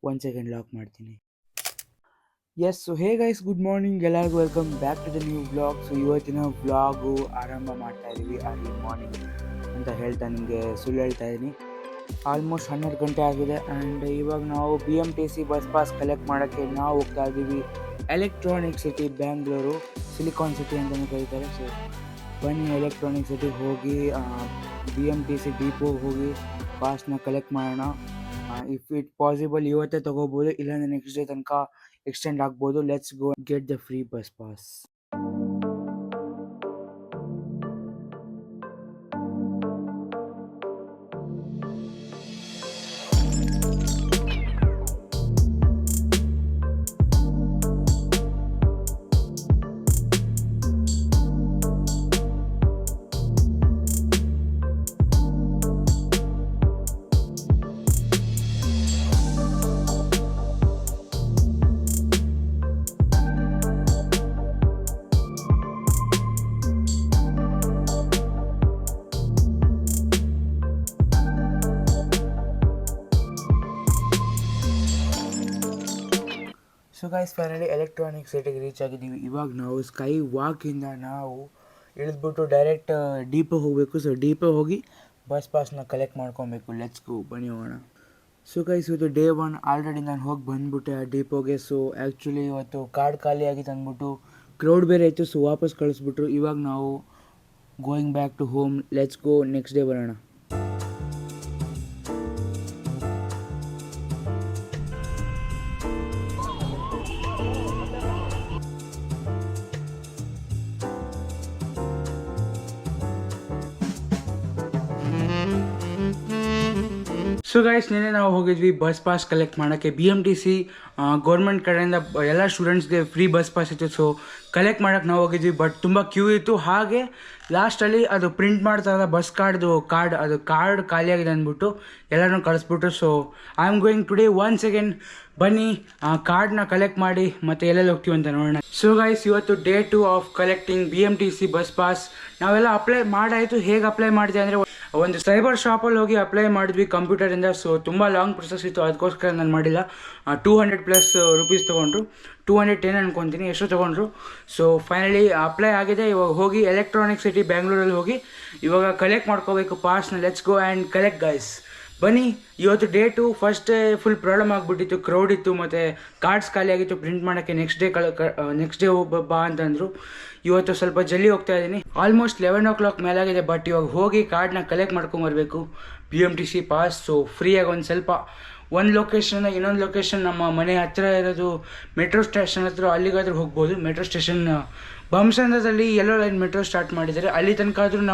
1 second lock ಮಾಡ್ತೀನಿ. Yes, so hey guys, good morning ಎಲ್ಲರಿಗೂ. Welcome back to the new vlog. So ಇವತ್ತಿನ vlog ಆರಂಭ ಮಾಡ್ತಾ ಇದ್ದೀವಿ ಅರ್ಲಿ ಮಾರ್ನಿಂಗ್ ಅಂತ ಹೇಳ್ತಾ ನಿಮಗೆ ಸುಳ್ಳು ಹೇಳ್ತಾ ಇದ್ದೀನಿ. ಆಲ್ಮೋಸ್ಟ್ 12 ಗಂಟೆ ಆಗಿದೆ ಆ್ಯಂಡ್ ಇವಾಗ ನಾವು BMTC ಬಸ್ ಪಾಸ್ ಕಲೆಕ್ಟ್ ಮಾಡೋಕ್ಕೆ ನಾವು ಹೋಗ್ತಾ ಇದ್ದೀವಿ electronic city Bangalore, silicon city ಅಂತಲೂ ಕರೀತಾರೆ. ಸೊ ಬನ್ನಿ ಎಲೆಕ್ಟ್ರಾನಿಕ್ ಸಿಟಿಗೆ ಹೋಗಿ BMTC ಡಿಪೋ ಹೋಗಿ ಪಾಸ್ನ ಕಲೆಕ್ಟ್ ಮಾಡೋಣ. ಇಫ್ ಇಟ್ ಪಾಸಿಬಲ್ ಇವತ್ತೇ ತೊಗೋಬೋದು, ಇಲ್ಲಾಂದರೆ ನೆಕ್ಸ್ಟ್ ಡೇ ತನಕ ಎಕ್ಸ್ಟೆಂಡ್ ಆಗ್ಬೋದು. Let's go get the free bus pass. So guys, finally electronic ಸಿಟಿಗೆ ರೀಚ್ ಆಗಿದ್ದೀವಿ. ಇವಾಗ ನಾವು ಸ್ಕೈ ವಾಕಿಂದ ನಾವು ಇಳಿದ್ಬಿಟ್ಟು ಡೈರೆಕ್ಟ್ ಡಿಪೋ ಹೋಗಬೇಕು. ಸೊ ಡಿಪೋ ಹೋಗಿ ಬಸ್ ಪಾಸ್ನ ಕಲೆಕ್ಟ್ ಮಾಡ್ಕೊಬೇಕು. ಲೆಟ್ಸ್ ಗೋ, ಬನ್ನಿ ಹೋಗೋಣ. ಸೊ ಗೈಸ್, ಇವತ್ತು ಡೇ 1 ಆಲ್ರೆಡಿ ನಾನು ಹೋಗಿ ಬಂದುಬಿಟ್ಟೆ ಆ ಡಿಪೋಗೆ. ಸೊ ಆ್ಯಕ್ಚುಲಿ ಇವತ್ತು ಕಾರ್ಡ್ ಖಾಲಿ ಆಗಿತ್ತು ಅಂದ್ಬಿಟ್ಟು ಕ್ರೌಡ್ ಬೇರೆ ಇತ್ತು, ಸೊ ವಾಪಸ್ ಕಳಿಸ್ಬಿಟ್ರು. ಇವಾಗ ನಾವು going back to home. Let's go, next day ಬರೋಣ. ಸೊ ಗೈಸ್, ನಿನ್ನೆ ನಾವು ಹೋಗಿದ್ವಿ ಬಸ್ ಪಾಸ್ ಕಲೆಕ್ಟ್ ಮಾಡೋಕ್ಕೆ. BMTC ಗೌರ್ಮೆಂಟ್ ಕಡೆಯಿಂದ ಎಲ್ಲ ಸ್ಟೂಡೆಂಟ್ಸ್ಗೆ ಫ್ರೀ ಬಸ್ ಪಾಸ್ ಇತ್ತು. ಸೊ ಕಲೆಕ್ಟ್ ಮಾಡೋಕ್ಕೆ ನಾವು ಹೋಗಿದ್ವಿ, ಬಟ್ ತುಂಬ ಕ್ಯೂ ಇತ್ತು. ಹಾಗೆ ಲಾಸ್ಟಲ್ಲಿ ಅದು ಪ್ರಿಂಟ್ ಮಾಡ್ತಾರಲ್ಲ ಬಸ್ ಅದು ಕಾರ್ಡ್ ಖಾಲಿಯಾಗಿದೆ ಅಂದ್ಬಿಟ್ಟು ಎಲ್ಲರೂ ಕಳಿಸ್ಬಿಟ್ರು. So I am going today once again. ಬನ್ನಿ ಕಾರ್ಡ್ನ ಕಲೆಕ್ಟ್ ಮಾಡಿ ಮತ್ತೆ ಎಲ್ಲೆಲ್ಲಿ ಹೋಗ್ತೀವಿ ಅಂತ ನೋಡೋಣ. ಸೊ ಗೈಸ್, ಇವತ್ತು day 2 of collecting BMTC bus pass. ನಾವೆಲ್ಲ ಅಪ್ಲೈ ಮಾಡಾಯಿತು. ಹೇಗೆ ಅಪ್ಲೈ ಮಾಡಿದೆ ಅಂದರೆ ಒಂದು ಸೈಬರ್ ಶಾಪಲ್ಲಿ ಹೋಗಿ ಅಪ್ಲೈ ಮಾಡಿದ್ವಿ ಕಂಪ್ಯೂಟರಿಂದ. ಸೊ ತುಂಬ ಲಾಂಗ್ ಪ್ರೊಸೆಸ್ ಇತ್ತು, ಅದಕ್ಕೋಸ್ಕರ ನಾನು ಮಾಡಿಲ್ಲ. 200+ ರೂಪೀಸ್ ತೊಗೊಂಡ್ರು, 210 ಅನ್ಕೊತೀನಿ, ಎಷ್ಟು ತೊಗೊಂಡ್ರು. ಸೊ ಫೈನಲಿ ಅಪ್ಲೈ ಆಗಿದೆ. ಇವಾಗ ಹೋಗಿ ಎಲೆಕ್ಟ್ರಾನಿಕ್ ಸಿಟಿ ಬ್ಯಾಂಗ್ಳೂರಲ್ಲಿ ಹೋಗಿ ಇವಾಗ ಕಲೆಕ್ಟ್ ಮಾಡ್ಕೋಬೇಕು ಪಾಸ್ನ. Let's go and collect guys. ಬನ್ನಿ. ಇವತ್ತು ಡೇ 2 ಫಸ್ಟ್ ಫುಲ್ ಪ್ರಾಬ್ಲಮ್ ಆಗಿಬಿಟ್ಟಿತ್ತು, ಕ್ರೌಡ್ ಇತ್ತು ಮತ್ತು ಕಾರ್ಡ್ಸ್ ಖಾಲಿ ಆಗಿತ್ತು ಪ್ರಿಂಟ್ ಮಾಡೋಕ್ಕೆ. ನೆಕ್ಸ್ಟ್ ಡೇ ಬಾ ಅಂತಂದರು. ಇವತ್ತು ಸ್ವಲ್ಪ ಜಲ್ದಿ ಹೋಗ್ತಾ ಇದ್ದೀನಿ. Almost 11 o'clock ಮೇಲಾಗಿದೆ. ಬಟ್ ಇವಾಗ ಹೋಗಿ ಕಾರ್ಡ್ನ ಕಲೆಕ್ಟ್ ಮಾಡ್ಕೊಂಬರ್ಬೇಕು, BMTC ಪಾಸ್. ಸೊ ಫ್ರೀಯಾಗಿ ಒಂದು ಲೊಕೇಶನ್ ಇನ್ನೊಂದು ಲೊಕೇಶನ್, ನಮ್ಮ ಮನೆ ಹತ್ತಿರ ಇರೋದು ಮೆಟ್ರೋ ಸ್ಟೇಷನ್ ಹತ್ರ, ಅಲ್ಲಿಗಾದ್ರೂ ಹೋಗ್ಬೋದು. ಮೆಟ್ರೋ ಸ್ಟೇಷನ್ ಬೊಮ್ಮಸಂದ್ರದಲ್ಲಿ ಯೆಲ್ಲೋ ಲೈನ್ ಮೆಟ್ರೋ ಸ್ಟಾರ್ಟ್ ಮಾಡಿದ್ದಾರೆ, ಅಲ್ಲಿ ತನಕ ಆದರೂ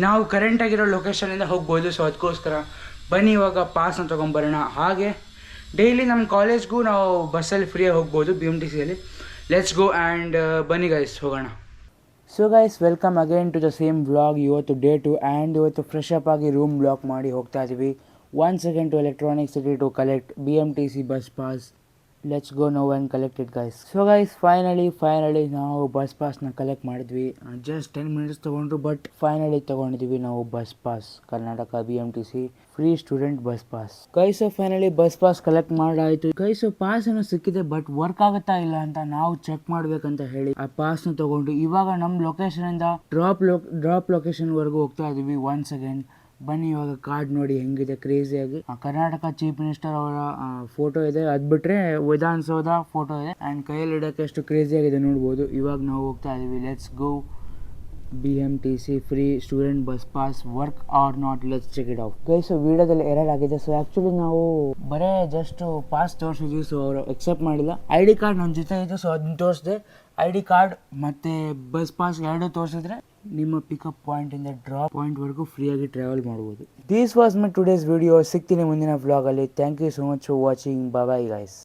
ನಾವು ಕರೆಂಟಾಗಿರೋ ಲೊಕೇಶನಿಂದ ಹೋಗ್ಬೋದು. ಸೊ ಅದಕ್ಕೋಸ್ಕರ ಬನ್ನಿ ಇವಾಗ ಪಾಸ್ನ ತೊಗೊಂಬರೋಣ. ಹಾಗೆ ಡೈಲಿ ನಮ್ಮ ಕಾಲೇಜ್ಗೂ ನಾವು ಬಸ್ಸಲ್ಲಿ ಫ್ರೀಯಾಗಿ ಹೋಗ್ಬೋದು BMTCಯಲ್ಲಿ. ಲೆಟ್ಸ್ ಗೋ ಆ್ಯಂಡ್ ಬನ್ನಿ ಗೈಸ್, ಹೋಗೋಣ. So guys, welcome again to the same vlog. ಇವತ್ತು ಡೇ 2 ಆ್ಯಂಡ್ ಇವತ್ತು ಫ್ರೆಶ್ ಅಪ್ ಆಗಿ ರೂಮ್ ಬ್ಲಾಕ್ ಮಾಡಿ ಹೋಗ್ತಾ ಇದ್ದೀವಿ once again to electronic city to collect BMTC bus pass. Let's go no and collect it guys. So guys, finally ನಾವು bus ಪಾಸ್ನ collect ಮಾಡಿದ್ವಿ. Just 10 minutes ತೊಗೊಂಡ್ರು, ಬಟ್ ಫೈನಲಿ ತೊಗೊಂಡಿದ್ವಿ ನಾವು bus pass, Karnataka BMTC free student bus pass. Guys, finally bus pass collect ಮಾಡಾಯಿತು. Guys, pass ಏನೋ ಸಿಕ್ಕಿದೆ, but work ಆಗುತ್ತಾ ಇಲ್ಲ ಅಂತ ನಾವು ಚೆಕ್ ಮಾಡ್ಬೇಕಂತ ಹೇಳಿ ಆ ಪಾಸ್ನ ತೊಗೊಂಡು ಇವಾಗ ನಮ್ಮ ಲೊಕೇಶನಿಂದ ಡ್ರಾಪ್ ಲೊಕೇಶನ್ವರೆಗೂ ಹೋಗ್ತಾ ಇದ್ದೀವಿ ಒನ್ಸ್ ಅಗೇನ್. ಬನ್ನಿ ಇವಾಗ ಕಾರ್ಡ್ ನೋಡಿ ಹೆಂಗಿದೆ ಕ್ರೇಜಿಯಾಗಿ. ಕರ್ನಾಟಕ ಚೀಫ್ ಮಿನಿಸ್ಟರ್ ಅವರ ಫೋಟೋ ಇದೆ, ಅದು ಬಿಟ್ಟರೆ ವಿಧಾನಸೌಧ ಫೋಟೋ ಇದೆ ಆ್ಯಂಡ್ ಕೈಯಲ್ಲಿ ಇಡೋಕ್ಕೆ ಎಷ್ಟು ಕ್ರೇಜಿಯಾಗಿದೆ ನೋಡ್ಬೋದು. ಇವಾಗ ನಾವು ಹೋಗ್ತಾ ಇದ್ದೀವಿ. Let's go, BMTC free student bus pass, work or not, let's check it out. Guys, ವಿಡಿಯೋದಲ್ಲಿ ಎರರ್ ಆಗಿದೆ. ಸೊ ಆ್ಯಕ್ಚುಲಿ ನಾವು ಬರೇ ಜಸ್ಟ್ ಪಾಸ್ ತೋರಿಸಿದ್ವಿ, ಸೊ ಅವರು ಎಕ್ಸೆಪ್ಟ್ ಮಾಡಿಲ್ಲ. ID ಕಾರ್ಡ್ ನನ್ನ ಜೊತೆ ಇತ್ತು, ಸೊ ಅದನ್ನ ತೋರಿಸಿದೆ. ID ಕಾರ್ಡ್ ಮತ್ತು ಬಸ್ ಪಾಸ್ ಎರಡೂ ತೋರಿಸಿದ್ರೆ ನಿಮ್ಮ ಪಿಕಪ್ ಪಾಯಿಂಟಿಂದ ಡ್ರಾಪ್ ಪಾಯಿಂಟ್ವರೆಗೂ ಫ್ರೀಯಾಗಿ ಟ್ರಾವೆಲ್ ಮಾಡ್ಬೋದು. This was my today's video. ಸಿಗ್ತೀನಿ ಮುಂದಿನ ವ್ಲಾಗಲ್ಲಿ. Thank you so much for watching. Bye guys.